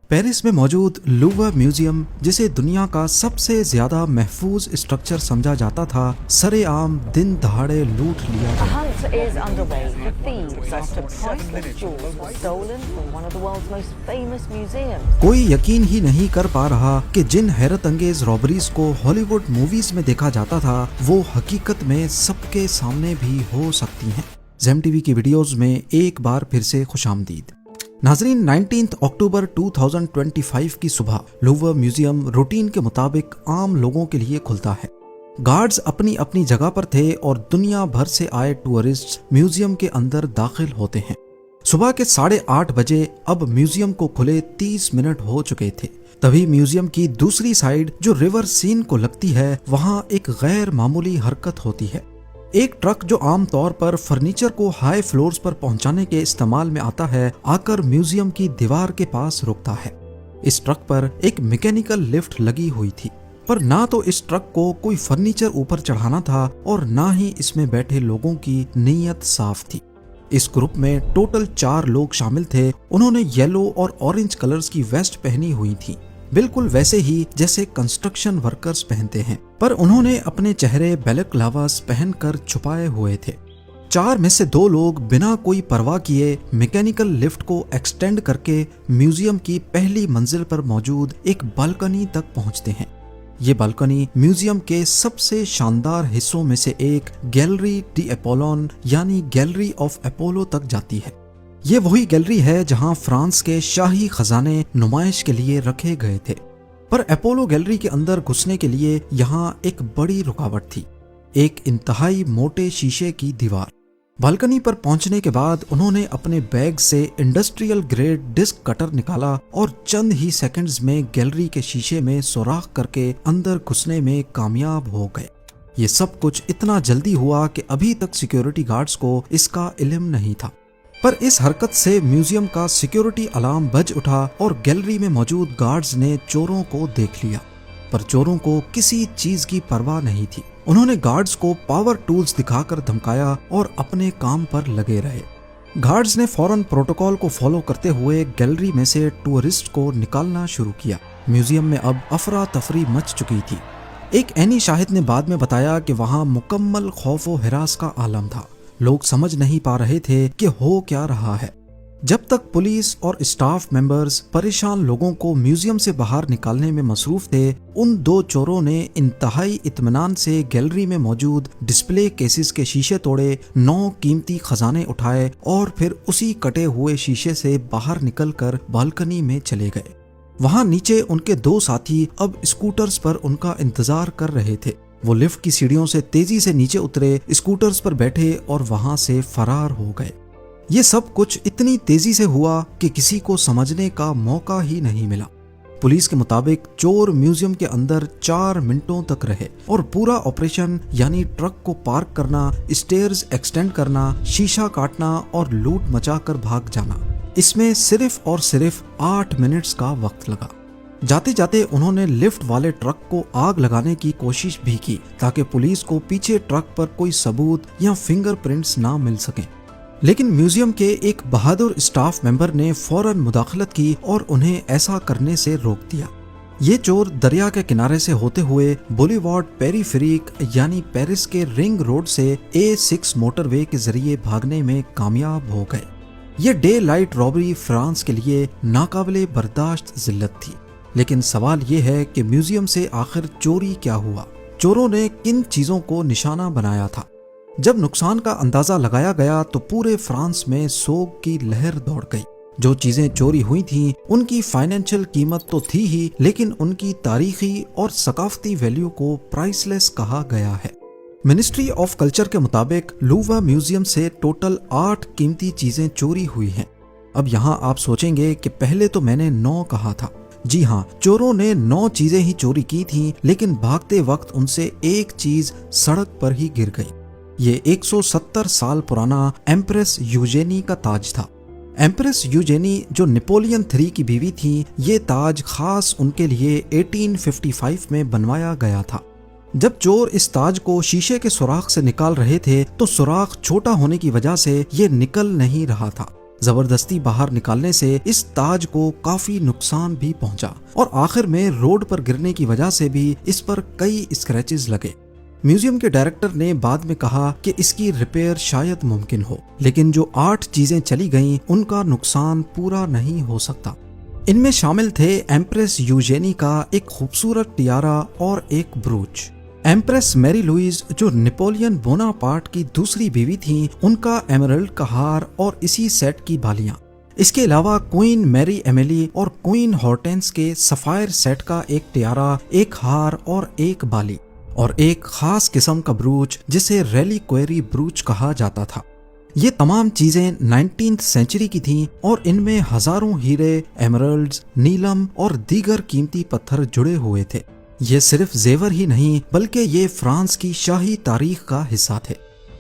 Paris में मौजूद Louvre museum, जिसे दुनिया का सबसे ज्यादा महफूज स्ट्रक्चर समझा जाता था, सरेआम दिन दहाड़े लूट लिया The गया। hunt is underway for thieves after priceless jewels were stolen from one of the world's most famous museums. कोई यकीन ही नहीं कर पा रहा कि जिन हैरत अंगेज रॉबरीज को हॉलीवुड मूवीज में देखा जाता था, वो हकीकत में सबके सामने भी हो सकती हैं। ज़ेम टीवी की वीडियोस में एक बार फिर से खुशामदीद। नाजरीन, 19 अक्टूबर 2025 की सुबह लूवर म्यूजियम रूटीन के मुताबिक आम लोगों के लिए खुलता है। गार्ड्स अपनी अपनी जगह पर थे और दुनिया भर से आए टूरिस्ट म्यूजियम के अंदर दाखिल होते हैं। सुबह के 8:30 बजे अब म्यूजियम को खुले 30 मिनट हो चुके थे। तभी म्यूजियम की दूसरी साइड जो रिवर सीन को लगती है, वहां एक गैर मामूली हरकत होती है। एक ट्रक जो आम तौर पर फर्नीचर को हाई फ्लोर्स पर पहुंचाने के इस्तेमाल में आता है, आकर म्यूजियम की दीवार के पास रुकता है। इस ट्रक पर एक मैकेनिकल लिफ्ट लगी हुई थी, पर ना तो इस ट्रक को कोई फर्नीचर ऊपर चढ़ाना था और ना ही इसमें बैठे लोगों की नीयत साफ थी। इस ग्रुप में टोटल 4 लोग शामिल थे। उन्होंने येलो और ऑरेंज कलर्स की वेस्ट पहनी हुई थी, बिल्कुल वैसे ही जैसे कंस्ट्रक्शन वर्कर्स पहनते हैं, पर उन्होंने अपने चेहरे बैलेक्लावास पहनकर छुपाए हुए थे। 4 में से 2 लोग बिना कोई परवाह किए मैकेनिकल लिफ्ट को एक्सटेंड करके म्यूजियम की पहली मंजिल पर मौजूद एक बालकनी तक पहुंचते हैं। ये बालकनी म्यूजियम के सबसे शानदार हिस्सों में से एक गैलरी डी अपोलोन यानी गैलरी ऑफ अपोलो तक जाती है। ये वही गैलरी है जहां फ्रांस के शाही खजाने नुमाइश के लिए रखे गए थे, पर अपोलो गैलरी के अंदर घुसने के लिए यहाँ एक बड़ी रुकावट थी, एक इंतहाई मोटे शीशे की दीवार। बालकनी पर पहुंचने के बाद उन्होंने अपने बैग से इंडस्ट्रियल ग्रेड डिस्क कटर निकाला और चंद ही सेकंड्स में गैलरी के शीशे में सुराख करके अंदर घुसने में कामयाब हो गए। ये सब कुछ इतना जल्दी हुआ कि अभी तक सिक्योरिटी गार्ड्स को इसका इल्म नहीं था, पर इस हरकत से म्यूजियम का सिक्योरिटी अलार्म बज उठा और गैलरी में मौजूद गार्ड्स ने चोरों को देख लिया। पर चोरों को किसी चीज की परवाह नहीं थी। उन्होंने गार्ड्स को पावर टूल्स दिखाकर धमकाया और अपने काम पर लगे रहे। गार्ड्स ने फौरन प्रोटोकॉल को फॉलो करते हुए गैलरी में से टूरिस्ट को निकालना शुरू किया। म्यूजियम में अब अफरा तफरी मच चुकी थी। एक एनी शाहिद ने बाद में बताया कि वहां मुकम्मल खौफ व हिरास का आलम था। लोग समझ नहीं पा रहे थे कि हो क्या रहा है। जब तक पुलिस और स्टाफ मेंबर्स परेशान लोगों को म्यूजियम से बाहर निकालने में मसरूफ थे, उन 2 चोरों ने इंतहाई इत्मीनान से गैलरी में मौजूद डिस्प्ले केसेस के शीशे तोड़े, 9 कीमती खजाने उठाए और फिर उसी कटे हुए शीशे से बाहर निकलकर बालकनी में चले गए। वहां नीचे उनके 2 साथी अब स्कूटर्स पर उनका इंतजार कर रहे थे। वो लिफ्ट की सीढ़ियों से तेजी से नीचे उतरे, स्कूटर्स पर बैठे और वहां से फरार हो गए। ये सब कुछ इतनी तेजी से हुआ कि किसी को समझने का मौका ही नहीं मिला। पुलिस के मुताबिक चोर म्यूजियम के अंदर 4 मिनटों तक रहे और पूरा ऑपरेशन यानी ट्रक को पार्क करना, स्टेयर्स एक्सटेंड करना, शीशा काटना और लूट मचाकर भाग जाना, इसमें सिर्फ और सिर्फ 8 मिनट्स का वक्त लगा। जाते जाते उन्होंने लिफ्ट वाले ट्रक को आग लगाने की कोशिश भी की ताकि पुलिस को पीछे ट्रक पर कोई सबूत या फिंगरप्रिंट्स ना मिल सकें। लेकिन म्यूजियम के एक बहादुर स्टाफ मेंबर ने फौरन मुदाखलत की और उन्हें ऐसा करने से रोक दिया। ये चोर दरिया के किनारे से होते हुए बुलेवार्ड पेरीफेरिक यानी पेरिस के रिंग रोड से A6 मोटरवे के जरिए भागने में कामयाब हो गए। ये डे लाइट रॉबरी फ्रांस के लिए नाकाबिले बर्दाश्त जिल्लत थी। लेकिन सवाल ये है कि म्यूजियम से आखिर चोरी क्या हुआ? चोरों ने किन चीजों को निशाना बनाया था? जब नुकसान का अंदाजा लगाया गया तो पूरे फ्रांस में सोग की लहर दौड़ गई। जो चीजें चोरी हुई थीं, उनकी फाइनेंशियल कीमत तो थी ही, लेकिन उनकी तारीखी और सकाफती वैल्यू को प्राइसलेस कहा गया है। मिनिस्ट्री ऑफ कल्चर के मुताबिक लूवर म्यूजियम से टोटल 8 कीमती चीजें चोरी हुई हैं। अब यहाँ आप सोचेंगे कि पहले तो मैंने 9 कहा था। जी हाँ, चोरों ने 9 चीजें ही चोरी की थी, लेकिन भागते वक्त उनसे एक चीज सड़क पर ही गिर गई। ये 170 साल पुराना एम्प्रेस यूजेनी का ताज था। एम्प्रेस यूजेनी जो नेपोलियन III की बीवी थी, ये ताज खास उनके लिए 1855 में बनवाया गया था। जब चोर इस ताज को शीशे के सुराख से निकाल रहे थे तो सुराख छोटा होने की वजह से ये निकल नहीं रहा था। زبردستی باہر نکالنے سے اس تاج کو کافی نقصان بھی پہنچا اور آخر میں روڈ پر گرنے کی وجہ سے بھی اس پر کئی اسکریچز لگے۔ میوزیم کے ڈائریکٹر نے بعد میں کہا کہ اس کی ریپیئر شاید ممکن ہو، لیکن جو 8 چیزیں چلی گئیں ان کا نقصان پورا نہیں ہو سکتا۔ ان میں شامل تھے ایمپریس یوجینی کا ایک خوبصورت ٹیارا اور ایک بروچ، ایمپریس میری لوئیز جو نپولین بوناپارٹ کی دوسری بیوی تھیں، ان کا ایمرلڈ کا ہار اور اسی سیٹ کی بالیاں۔ اس کے علاوہ کوئین میری ایمیلی اور کوئین ہارٹینس کے سفائر سیٹ کا ایک ٹیارا، ایک ہار اور ایک بالی، اور ایک خاص قسم کا بروچ جسے ریلیکویری بروچ کہا جاتا تھا۔ یہ تمام چیزیں 19ویں سینچری کی تھیں اور ان میں ہزاروں ہیرے، ایمرلڈز، نیلم اور دیگر قیمتی پتھر جڑے ہوئے تھے۔ یہ صرف زیور ہی نہیں بلکہ یہ فرانس کی شاہی تاریخ کا حصہ تھے۔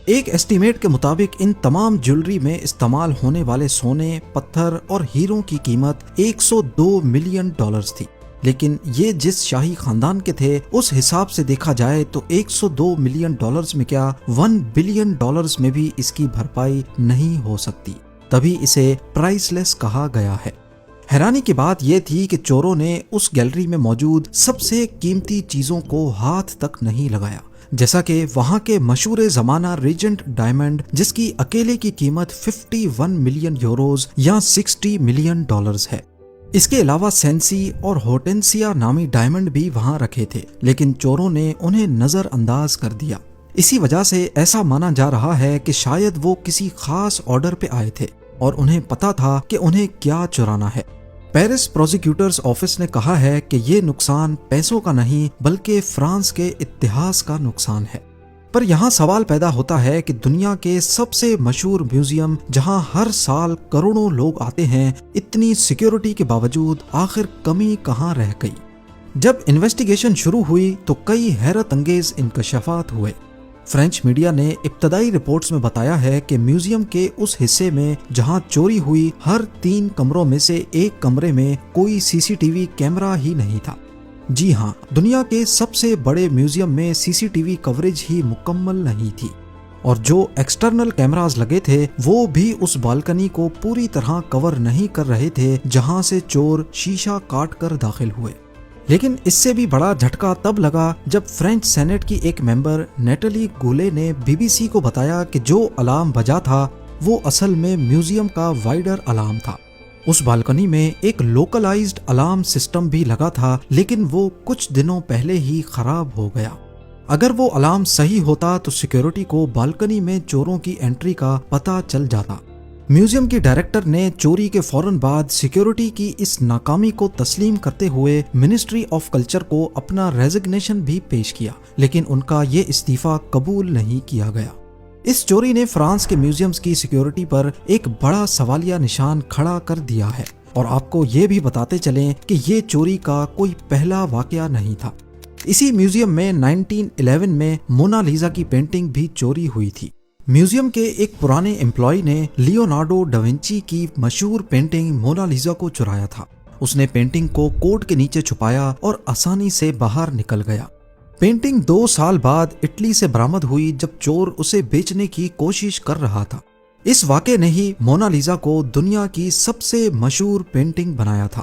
ایک ایسٹیمیٹ کے مطابق ان تمام جیولری میں استعمال ہونے والے سونے، پتھر اور ہیروں کی قیمت $102 ملین تھی، لیکن یہ جس شاہی خاندان کے تھے اس حساب سے دیکھا جائے تو $102 ملین میں کیا $1 بلین میں بھی اس کی بھرپائی نہیں ہو سکتی، تبھی اسے پرائس لیس کہا گیا ہے۔ حیرانی کی بات یہ تھی کہ چوروں نے اس گیلری میں موجود سب سے قیمتی چیزوں کو ہاتھ تک نہیں لگایا، جیسا کہ وہاں کے مشہور زمانہ ریجنٹ ڈائمنڈ جس کی اکیلے کی قیمت 51 ملین یوروز یا $60 ملین ہے۔ اس کے علاوہ سینسی اور ہورٹینسیا نامی ڈائمنڈ بھی وہاں رکھے تھے، لیکن چوروں نے انہیں نظر انداز کر دیا۔ اسی وجہ سے ایسا مانا جا رہا ہے کہ شاید وہ کسی خاص آرڈر پہ آئے تھے اور انہیں پتا تھا کہ انہیں کیا چرانا ہے۔ پیرس پروسیکیوٹرز آفس نے کہا ہے کہ یہ نقصان پیسوں کا نہیں بلکہ فرانس کے اتہاس کا نقصان ہے۔ پر یہاں سوال پیدا ہوتا ہے کہ دنیا کے سب سے مشہور میوزیم جہاں ہر سال کروڑوں لوگ آتے ہیں، اتنی سیکیورٹی کے باوجود آخر کمی کہاں رہ گئی؟ جب انویسٹیگیشن شروع ہوئی تو کئی حیرت انگیز انکشافات ہوئے۔ فرینچ میڈیا نے ابتدائی رپورٹس میں بتایا ہے کہ میوزیم کے اس حصے میں جہاں چوری ہوئی، ہر 3 کمروں میں سے ایک کمرے میں کوئی CCTV کیمرہ ہی نہیں تھا۔ جی ہاں، دنیا کے سب سے بڑے میوزیم میں CCTV کوریج ہی مکمل نہیں تھی، اور جو ایکسٹرنل کیمراز لگے تھے وہ بھی اس بالکنی کو پوری طرح کور نہیں کر رہے تھے جہاں سے چور شیشہ کاٹ کر داخل ہوئے۔ لیکن اس سے بھی بڑا جھٹکا تب لگا جب فرینچ سینٹ کی ایک ممبر نیٹلی گولے نے BBC کو بتایا کہ جو الارم بجا تھا وہ اصل میں میوزیم کا وائڈر الارم تھا۔ اس بالکنی میں ایک لوکلائزڈ الارم سسٹم بھی لگا تھا، لیکن وہ کچھ دنوں پہلے ہی خراب ہو گیا۔ اگر وہ الارم صحیح ہوتا تو سیکیورٹی کو بالکنی میں چوروں کی انٹری کا پتہ چل جاتا۔ میوزیم کی ڈائریکٹر نے چوری کے فوراً بعد سیکیورٹی کی اس ناکامی کو تسلیم کرتے ہوئے منسٹری آف کلچر کو اپنا ریزگنیشن بھی پیش کیا، لیکن ان کا یہ استعفیٰ قبول نہیں کیا گیا۔ اس چوری نے فرانس کے میوزیمز کی سیکیورٹی پر ایک بڑا سوالیہ نشان کھڑا کر دیا ہے، اور آپ کو یہ بھی بتاتے چلیں کہ یہ چوری کا کوئی پہلا واقعہ نہیں تھا۔ اسی میوزیم میں 1911 میں مونا لیزا کی پینٹنگ بھی چوری ہوئی تھی۔ میوزیم کے ایک پرانے امپلائی نے لیونارڈو ڈاونچی کی مشہور پینٹنگ مونا لیزا کو چرایا تھا۔ اس نے پینٹنگ کو کوٹ کے نیچے چھپایا اور آسانی سے باہر نکل گیا۔ پینٹنگ 2 سال بعد اٹلی سے برآمد ہوئی جب چور اسے بیچنے کی کوشش کر رہا تھا۔ اس واقعے نے ہی مونا لیزا کو دنیا کی سب سے مشہور پینٹنگ بنایا تھا۔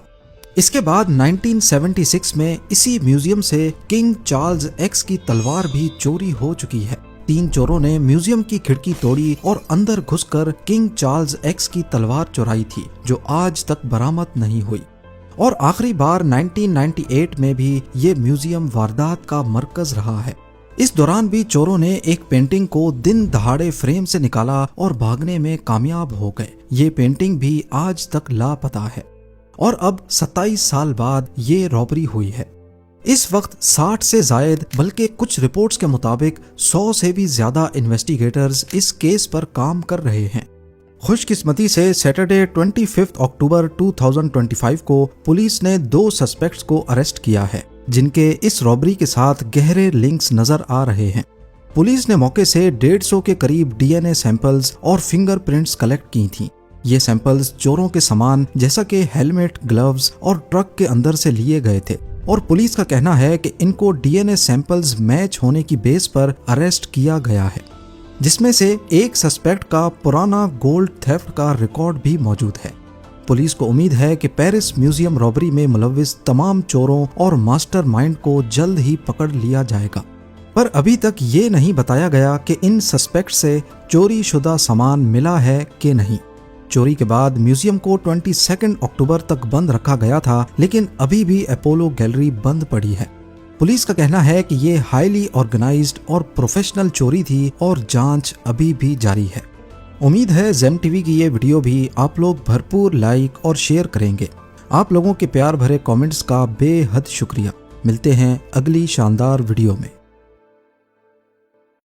اس کے بعد 1976 میں اسی میوزیم سے کنگ چارلز ایکس کی تلوار بھی چوری ہو چکی ہے۔ 3 چوروں نے میوزیم کی کھڑکی توڑی اور اندر گھس کر کنگ چارلز ایکس کی تلوار چورائی تھی، جو آج تک برآمد نہیں ہوئی۔ اور آخری بار 1998 میں بھی یہ میوزیم واردات کا مرکز رہا ہے۔ اس دوران بھی چوروں نے ایک پینٹنگ کو دن دہاڑے فریم سے نکالا اور بھاگنے میں کامیاب ہو گئے۔ یہ پینٹنگ بھی آج تک لاپتہ ہے، اور اب 27 سال بعد یہ رابری ہوئی ہے۔ اس وقت 60 سے زائد بلکہ کچھ رپورٹس کے مطابق 100 سے بھی زیادہ انویسٹیگیٹرز اس کیس پر کام کر رہے ہیں۔ خوش قسمتی سے سیٹرڈے 25 اکتوبر 2025 کو پولیس نے 2 سسپیکٹس کو اریسٹ کیا ہے جن کے اس رابری کے ساتھ گہرے لنکس نظر آ رہے ہیں۔ پولیس نے موقع سے 150 کے قریب DNA سیمپلز اور فنگر پرنٹس کلیکٹ کی تھیں۔ یہ سیمپلز چوروں کے سامان جیسا کہ ہیلمٹ، گلوز اور ٹرک کے اندر سے لیے گئے تھے، اور پولیس کا کہنا ہے کہ ان کو DNA سیمپلز میچ ہونے کی بیس پر اریسٹ کیا گیا ہے۔ जिसमें से एक सस्पेक्ट का पुराना गोल्ड थेफ्ट का रिकॉर्ड भी मौजूद है। पुलिस को उम्मीद है कि पेरिस म्यूजियम रॉबरी में मुलव्विस तमाम चोरों और मास्टरमाइंड को जल्द ही पकड़ लिया जाएगा। पर अभी तक ये नहीं बताया गया कि इन सस्पेक्ट से चोरी शुदा सामान मिला है कि नहीं। चोरी के बाद म्यूजियम को 22 अक्टूबर तक बंद रखा गया था, लेकिन अभी भी अपोलो गैलरी बंद पड़ी है। पुलिस का कहना है कि ये हाईली ऑर्गेनाइज्ड और प्रोफेशनल चोरी थी और जांच अभी भी जारी है। उम्मीद है जेम टीवी की ये वीडियो भी आप लोग भरपूर लाइक और शेयर करेंगे। आप लोगों के प्यार भरे कमेंट्स का बेहद शुक्रिया। मिलते हैं अगली शानदार वीडियो में।